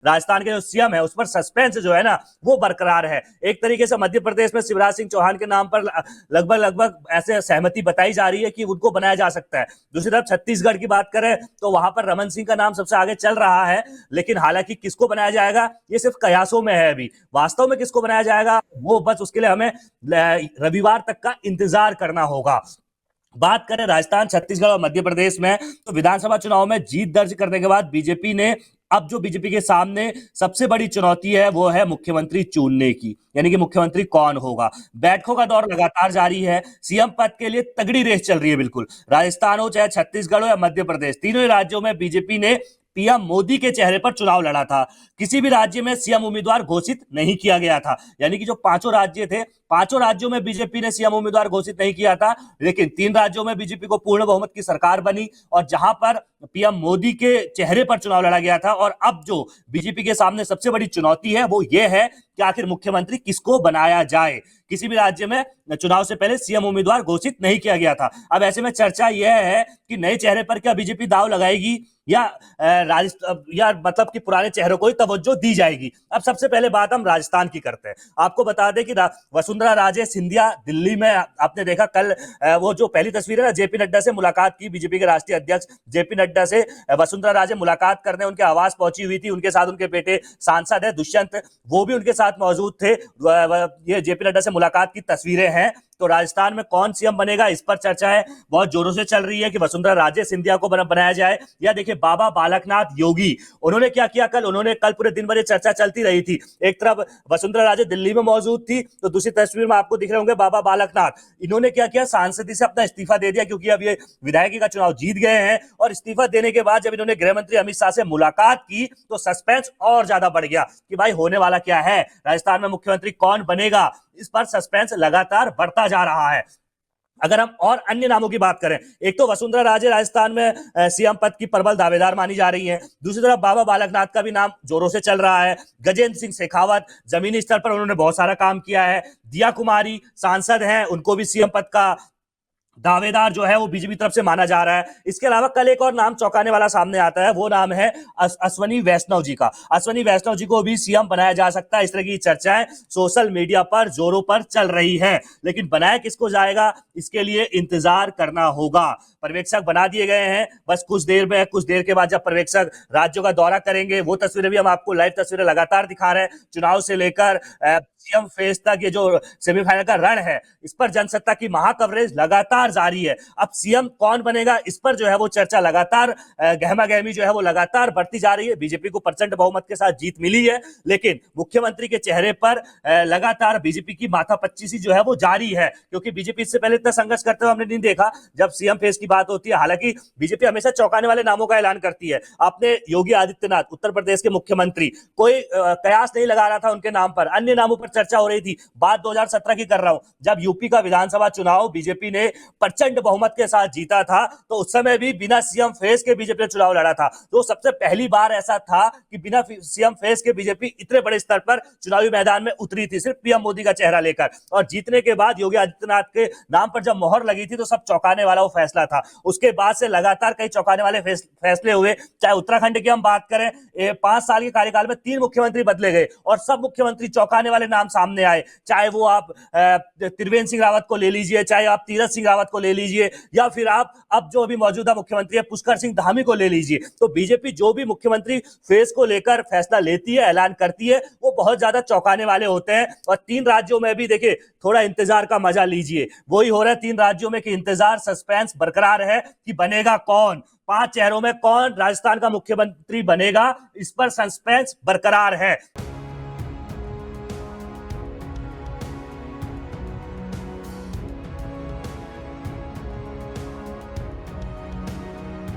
राजस्थान के जो सीएम है उस पर सस्पेंस जो है ना वो बरकरार है। एक तरीके से मध्य प्रदेश में शिवराज सिंह चौहान के नाम पर लगभग लगभग ऐसे सहमति बताई जा रही है कि उनको बनाया जा सकता है। दूसरी तरफ छत्तीसगढ़ की बात करें तो वहां पर रमन सिंह का नाम सबसे आगे चल रहा है, लेकिन हालांकि किसको बनाया जाएगा ये सिर्फ कयासों में है। अभी वास्तव में किसको बनाया जाएगा वो बस उसके लिए हमें रविवार तक का इंतजार करना होगा। बात करें राजस्थान, छत्तीसगढ़ और मध्य प्रदेश में, तो विधानसभा चुनाव में जीत दर्ज करने के बाद बीजेपी ने अब जो बीजेपी के सामने सबसे बड़ी चुनौती है वो है मुख्यमंत्री चुनने की, यानी कि मुख्यमंत्री कौन होगा। बैठकों का दौर लगातार जारी है, सीएम पद के लिए तगड़ी रेस चल रही है। बिल्कुल राजस्थान हो चाहे छत्तीसगढ़ हो या मध्य प्रदेश, तीनों ही राज्यों में बीजेपी ने पीएम मोदी के चेहरे पर चुनाव लड़ा था। किसी भी राज्य में सीएम उम्मीदवार घोषित नहीं किया गया था, यानी कि जो पांचों राज्य थे, पांचों राज्यों में बीजेपी ने सीएम उम्मीदवार घोषित नहीं किया था, लेकिन 3 राज्यों में बीजेपी को पूर्ण बहुमत की सरकार बनी और जहां पर पीएम मोदी के चेहरे पर चुनाव लड़ा गया था। और अब जो बीजेपी के सामने सबसे बड़ी चुनौती है वो ये है कि आखिर मुख्यमंत्री किसको बनाया जाए। किसी भी राज्य में चुनाव से पहले सीएम उम्मीदवार घोषित नहीं किया गया था। अब ऐसे में चर्चा यह है कि नए चेहरे पर क्या बीजेपी दाव लगाएगी या मतलब कि पुराने चेहरों को ही तवज्जो दी जाएगी। अब सबसे पहले बात हम राजस्थान की करते हैं। आपको बता दें कि वसुंधरा राजे सिंधिया दिल्ली में, आपने देखा कल वो जो पहली तस्वीर है ना, जेपी नड्डा से मुलाकात की, बीजेपी के राष्ट्रीय अध्यक्ष जेपी नड्डा से वसुंधरा राजे मुलाकात करने उनके आवास पहुंची हुई थी। उनके साथ उनके बेटे सांसद है दुष्यंत, वो भी उनके साथ मौजूद थे। ये जेपी नड्डा से मुलाकात की तस्वीरें हैं। तो राजस्थान में कौन सीएम बनेगा इस पर चर्चा है, बहुत जोरों से चल रही है कि वसुंधरा राजे सिंधिया को बनाया जाए या देखिए बाबा बालकनाथ योगी, उन्होंने क्या किया कल, उन्होंने कल पूरे दिन भर ये चर्चा चलती रही थी। एक तरफ वसुंधरा राजे दिल्ली में मौजूद थी, तो दूसरी तस्वीर में आपको दिख रहे होंगे बाबा बालकनाथ, इन्होंने क्या किया, सांसदी से अपना इस्तीफा दे दिया, क्योंकि अब ये विधायकी का चुनाव जीत गए हैं। और इस्तीफा देने के बाद जब इन्होंने गृह मंत्री अमित शाह से मुलाकात की तो सस्पेंस और ज्यादा बढ़ गया कि भाई होने वाला क्या है, राजस्थान में मुख्यमंत्री कौन बनेगा, इस पर सस्पेंस लगातार बढ़ता जा रहा है। अगर हम और अन्य नामों की बात करें, एक तो वसुंधरा राजे राजस्थान में सीएम पद की प्रबल दावेदार मानी जा रही हैं, दूसरी तरफ बाबा बालकनाथ का भी नाम जोरों से चल रहा है। गजेंद्र सिंह शेखावत जमीनी स्तर पर उन्होंने बहुत सारा काम किया है। दिया कुमारी सांसद हैं, उनको भी सीएम पद का दावेदार जो है वो बीजेपी तरफ से माना जा रहा है। इसके अलावा कल एक और नाम चौंकाने वाला सामने आता है, वो नाम है अश्वनी वैष्णव जी का। अश्वनी वैष्णव जी को भी सीएम बनाया जा सकता है, इस तरह की चर्चाएं सोशल मीडिया पर जोरों पर चल रही है। लेकिन बनाया किसको जाएगा इसके लिए इंतजार करना होगा। पर्यवेक्षक बना दिए गए हैं, बस कुछ देर के बाद जब पर्यवेक्षक राज्यों का दौरा करेंगे, वो तस्वीरें भी हम आपको लाइव तस्वीरें लगातार दिखा रहे हैं। चुनाव से लेकर सीएम फेज तक ये जो सेमीफाइनल का रण है, इस पर जनसत्ता की महाकवरेज लगातार जारी है। अब सीएम कौन बनेगा इस पर जो है वो चर्चा लगातार, गहमा गहमी जो है वो लगातार बढ़ती जा रही है। बीजेपी को प्रचंड बहुमत के साथ जीत मिली है, लेकिन मुख्यमंत्री के चेहरे पर लगातार बीजेपी की माथापच्चीसी जो है वो जारी है, क्योंकि बीजेपी इससे पहले इतना संघर्ष करते हुए हमने नहीं देखा जब सीएम फेज की बात होती है। हालांकि बीजेपी हमेशा चौंकाने वाले नामों का ऐलान करती है। आपने योगी आदित्यनाथ उत्तर प्रदेश के मुख्यमंत्री, कोई कयास नहीं लगा रहा था उनके नाम पर, अन्य नामों पर चर्चा हो रही थी। बात 2017 की कर रहा हूं, जब यूपी का विधानसभा चुनाव बीजेपी ने प्रचंड बहुमत के साथ जीता था, तो उस समय भी बिना सीएम फेस के बीजेपी ने चुनाव लड़ा था। तो सबसे पहली बार ऐसा था कि बिना सीएम फेस के बीजेपी इतने बड़े स्तर पर चुनावी मैदान में उतरी थी, सिर्फ पीएम मोदी का चेहरा लेकर। और जीतने के बाद योगी आदित्यनाथ के नाम पर जब मोहर लगी थी तो सब चौंकाने वाला वो फैसला था। उसके बाद से लगातार कई चौंकाने वाले फैसले हुए। चाहे उत्तराखंड की हम बात करें, 5 साल के कार्यकाल में 3 मुख्यमंत्री बदले गए और सब मुख्यमंत्री चौंकाने वाले नाम सामने आए। चाहे वो आप त्रिवेंद्र सिंह रावत को ले लीजिए, चाहे आप तीरथ सिंह रावत को ले लीजिए, या फिर आप अब जो अभी मौजूदा मुख्यमंत्री है पुष्कर सिंह धामी को ले लीजिए। तो बीजेपी जो भी मुख्यमंत्री फेस को लेकर फैसला लेती है, ऐलान करती है, वो बहुत ज्यादा चौंकाने वाले होते हैं। और 3 राज्यों में भी देखिए थोड़ा इंतजार का मजा लीजिए, वही हो रहा है 3 राज्यों में कि इंतजार, सस्पेंस बरकरार है कि बनेगा कौन, 5 चेहरों में कौन राजस्थान का मुख्यमंत्री बनेगा, इस पर सस्पेंस बरकरार है।